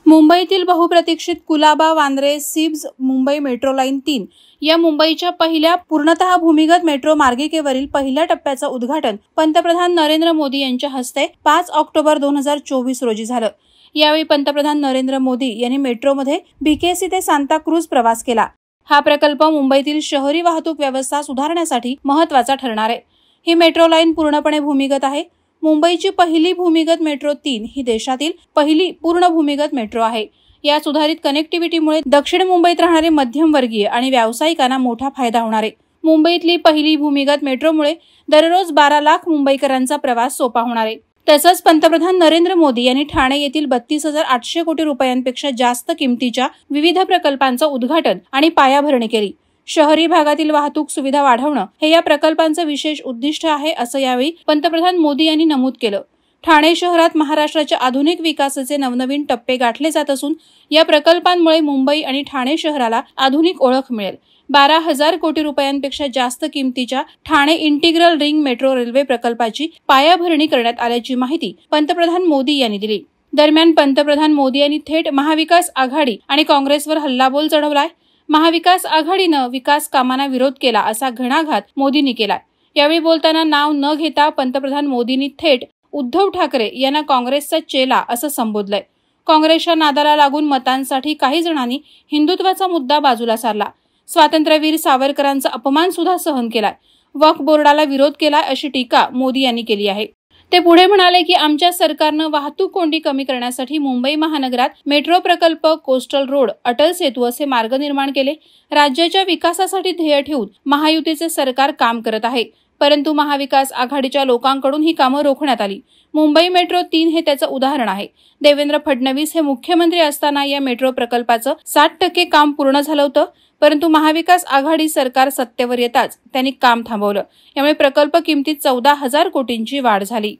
मुंबईतील बहुप्रतीक्षित Colaba Vandre सिब्ज Mumbai metro line 3 या मुंबईच्या पहिल्या पूर्णतः भूमिगत मेट्रो मार्गिकेवरील पहिल्या टप्प्याचं उद्घाटन पंतप्रधान नरेंद्र मोदी यांच्या हस्ते 5 ऑक्टोबर 2024 रोजी झालं। यावेळी पंतप्रधान नरेंद्र मोदी यांनी मेट्रोमध्ये बीकेसी ते सांताक्रूझ प्रवास केला। हा प्रकल्प मुंबईतील शहरी वाहतूक व्यवस्था सुधारण्यासाठी महत्त्वाचा ठरणार आहे। ही मेट्रो लाईन पूर्णपणे भूमिगत आहे। मुंबईची पहिली भूमिगत मेट्रो 3 ही देशातील पहिली पूर्ण भूमिगत मेट्रो आहे। या सुधारित कनेक्टिव्हिटीमुळे दक्षिण मुंबईत राहणारे मध्यमवर्गीय आणि व्यावसायिकांना मोठा फायदा होणार आहे। मुंबईतली पहिली भूमिगत मेट्रोमुळे दररोज 12 लाख मुंबईकरांचा प्रवास सोपा होणार आहे। तसंच पंतप्रधान नरेंद्र मोदी यांनी ठाणे येथील 32,800 कोटी रुपयांपेक्षा जास्त किमतीच्या विविध प्रकल्पांचं उद्घाटन आणि पायाभरणी केली। शहरी भागातील वाहतूक सुविधा वाढवणं हे या प्रकल्पांचं विशेष उद्दिष्ट आहे, असं यावेळी पंतप्रधान मोदी यांनी नमूद केलं। ठाणे शहरात महाराष्ट्राच्या आधुनिक विकासाचे नवनवीन टप्पे गाठले जात असून या प्रकल्पांमुळे मुंबई आणि ठाणे शहराला आधुनिक ओळख मिळेल। 12,000 कोटी रुपयांपेक्षा जास्त किमतीच्या Thane integral ring metro railway प्रकल्पाची पायाभरणी करण्यात आल्याची माहिती पंतप्रधान मोदी यांनी दिली। दरम्यान पंतप्रधान मोदी यांनी थेट महाविकास आघाडी आणि काँग्रेसवर हल्लाबोल चढवलाय। महाविकास आघाडीनं विकास कामांना विरोध केला असा घणाघात मोदींनी केलाय। यावेळी बोलताना नाव न घेता पंतप्रधान मोदींनी थेट उद्धव ठाकरे यांना काँग्रेसचा चेला असं संबोधलंय। काँग्रेसच्या नादाला लागून मतांसाठी काही जणांनी हिंदुत्वाचा मुद्दा बाजूला सारला। स्वातंत्र्यवीर सावरकरांचा अपमान सुद्धा सहन केलाय। वक्फ बोर्डाला विरोध केलाय अशी टीका मोदी यांनी केली आहे। ते पुढे म्हणाले की आमच्या सरकारनं वाहतूक कोंडी कमी करण्यासाठी मुंबई महानगरात मेट्रो प्रकल्प, कोस्टल रोड, अटल सेतू असे मार्ग निर्माण केले। राज्याच्या विकासासाठी ध्येय ठेवून महायुतीचे सरकार काम करत आहे, परंतु महाविकास आघाडीच्या लोकांकडून ही कामं रोखण्यात आली। मुंबई मेट्रो 3 हे त्याचं उदाहरण आहे। देवेंद्र फडणवीस हे मुख्यमंत्री असताना या मेट्रो प्रकल्पाचं 60% काम पूर्ण झालं होतं, परंतु महाविकास आघाडी सरकार सत्तेवर येताच त्यांनी काम थांबवलं। यामुळे प्रकल्प किमतीत 14,000 कोटींची वाढ झाली।